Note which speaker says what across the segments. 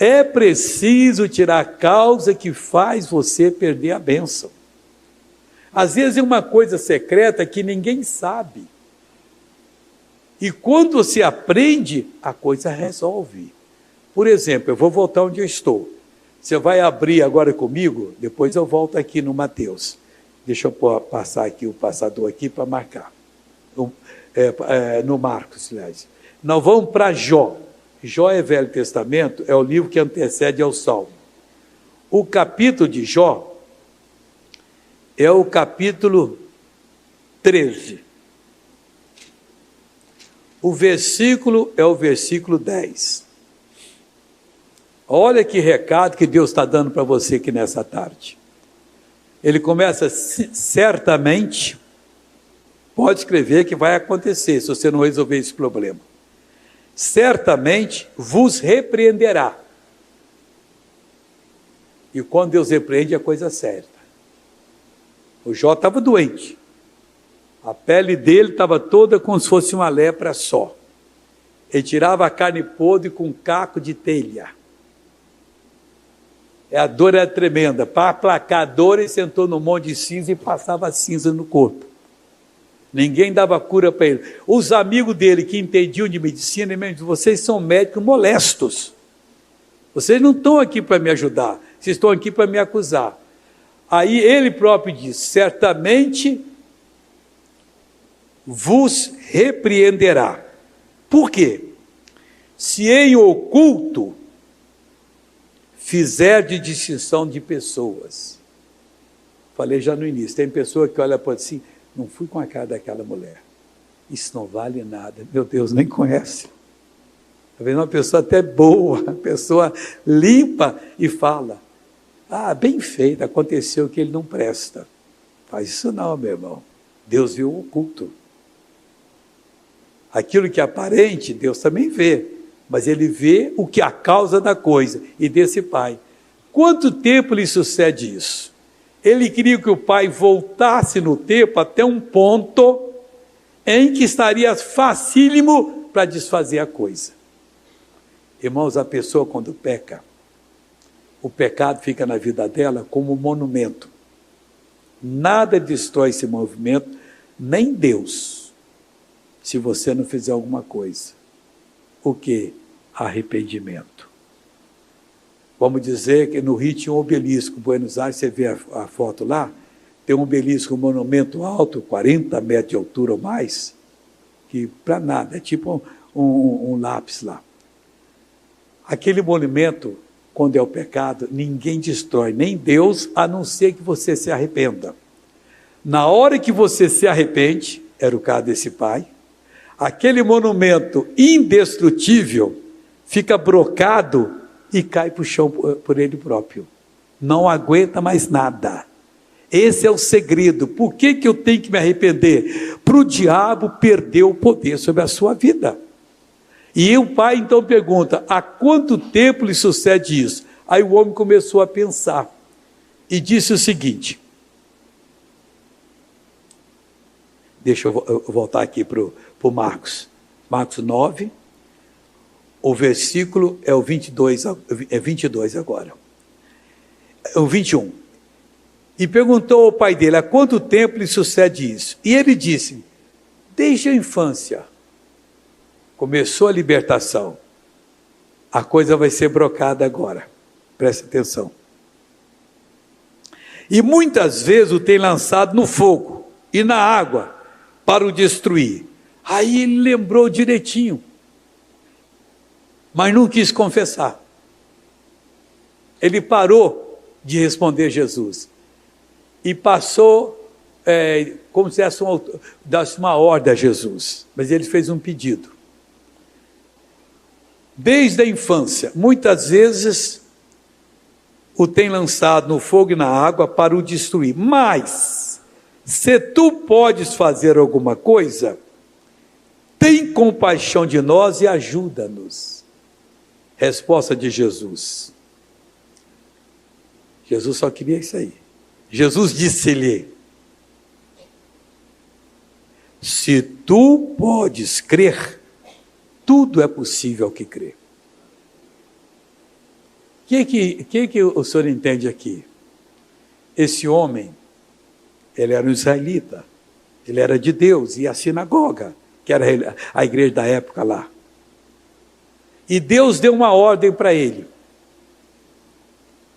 Speaker 1: É preciso tirar a causa que faz você perder a bênção. Às vezes é uma coisa secreta que ninguém sabe. E quando você aprende, a coisa resolve. Por exemplo, eu vou voltar onde eu estou. Você vai abrir agora comigo, depois eu volto aqui no Mateus. Deixa eu passar aqui o passador aqui para marcar. No Marcos, aliás. Nós vamos para Jó. Jó é Velho Testamento, é o livro que antecede ao Salmo. O capítulo de Jó é o capítulo 13. O versículo é o versículo 10. Olha que recado que Deus está dando para você aqui nessa tarde. Ele começa, certamente, pode escrever que vai acontecer, se você não resolver esse problema. Certamente vos repreenderá. E quando Deus repreende, é coisa certa. O Jó estava doente. A pele dele estava toda como se fosse uma lepra só. Ele tirava a carne podre com um caco de telha. A dor era tremenda. Para aplacar a dor, ele sentou no monte de cinza e passava cinza no corpo. Ninguém dava cura para ele. Os amigos dele que entendiam de medicina, ele mesmo, vocês são médicos molestos. Vocês não estão aqui para me ajudar. Vocês estão aqui para me acusar. Aí ele próprio diz, certamente vos repreenderá. Por quê? Se em oculto fizer de distinção de pessoas. Falei já no início, tem pessoa que olha para assim, não fui com a cara daquela mulher. Isso não vale nada. Meu Deus, nem conhece. Está vendo uma pessoa até boa, uma pessoa limpa e fala, bem feito, aconteceu que ele não presta. Faz isso não, meu irmão. Deus viu o oculto. Aquilo que é aparente, Deus também vê. Mas ele vê o que é a causa da coisa. E desse pai, quanto tempo lhe sucede isso? Ele queria que o pai voltasse no tempo até um ponto em que estaria facílimo para desfazer a coisa. Irmãos, a pessoa quando peca, o pecado fica na vida dela como um monumento. Nada destrói esse movimento, nem Deus, se você não fizer alguma coisa. O que? Arrependimento. Vamos dizer que no Rio tinha um obelisco, em Buenos Aires, você vê a foto lá, tem um obelisco, um monumento alto, 40 metros de altura ou mais, que para nada, é tipo um lápis lá. Aquele monumento, quando é o pecado, ninguém destrói, nem Deus, a não ser que você se arrependa. Na hora que você se arrepende, era o caso desse pai, aquele monumento indestrutível fica brocado e cai para o chão por ele próprio. Não aguenta mais nada. Esse é o segredo. Por que eu tenho que me arrepender? Para o diabo perder o poder sobre a sua vida. E o pai então pergunta, há quanto tempo lhe sucede isso? Aí o homem começou a pensar e disse o seguinte, deixa eu voltar aqui para o Marcos 9, o versículo é o 22 agora, é o 21. E perguntou ao pai dele, há quanto tempo lhe sucede isso? E ele disse, desde a infância. Começou a libertação. A coisa vai ser brocada agora. Preste atenção. E muitas vezes o tem lançado no fogo e na água para o destruir. Aí ele lembrou direitinho, mas não quis confessar. Ele parou de responder Jesus e passou como se desse uma ordem a Jesus, mas ele fez um pedido. Desde a infância, muitas vezes o tem lançado no fogo e na água para o destruir, mas se tu podes fazer alguma coisa, tem compaixão de nós e ajuda-nos. Resposta de Jesus. Jesus só queria isso aí. Jesus disse-lhe, se tu podes crer, tudo é possível ao que crê. que o senhor entende aqui? Esse homem, ele era um israelita, ele era de Deus, e a sinagoga, que era a igreja da época lá. E Deus deu uma ordem para ele.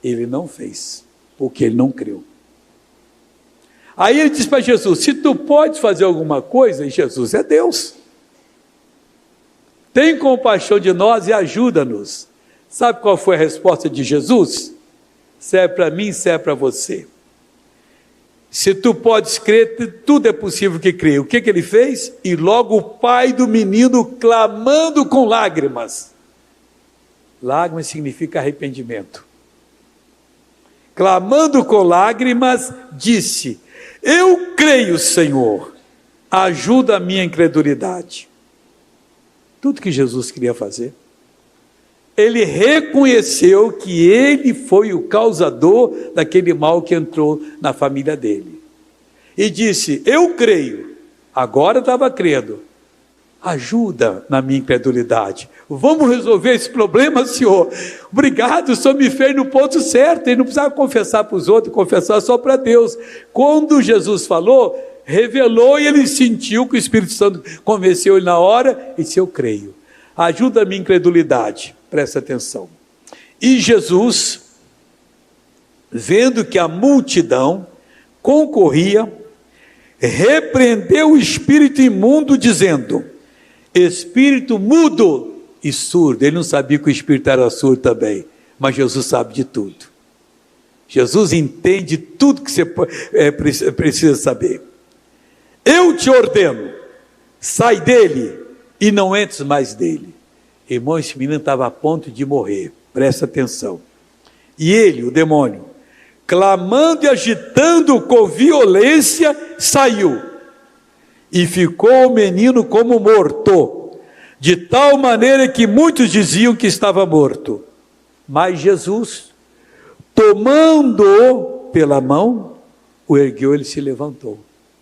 Speaker 1: Ele não fez, porque ele não creu. Aí ele disse para Jesus: se tu podes fazer alguma coisa, e Jesus é Deus, tem compaixão de nós e ajuda-nos. Sabe qual foi a resposta de Jesus? Serve para mim, serve para você. Se tu podes crer, tudo é possível que crê. O que ele fez? E logo o pai do menino, clamando com lágrimas. Lágrimas significa arrependimento. Clamando com lágrimas, disse: eu creio, Senhor, ajuda a minha incredulidade. Tudo que Jesus queria fazer. Ele reconheceu que ele foi o causador daquele mal que entrou na família dele. E disse: eu creio, agora estava crendo, ajuda na minha incredulidade. Vamos resolver esse problema, Senhor. Obrigado, o Senhor me fez no ponto certo. Ele não precisava confessar para os outros, confessar só para Deus. Quando Jesus falou, revelou, e ele sentiu que o Espírito Santo convenceu ele na hora, e disse: eu creio, ajuda a minha incredulidade. Presta atenção. E Jesus, vendo que a multidão concorria, repreendeu o espírito imundo, dizendo: espírito mudo e surdo. Ele não sabia que o espírito era surdo também, mas Jesus sabe de tudo. Jesus entende tudo que você precisa saber. Eu te ordeno, sai dele e não entres mais dele. Irmão, esse menino estava a ponto de morrer, presta atenção. E ele, o demônio, clamando e agitando com violência, saiu. E ficou o menino como morto, de tal maneira que muitos diziam que estava morto. Mas Jesus, tomando-o pela mão, o ergueu, ele se levantou.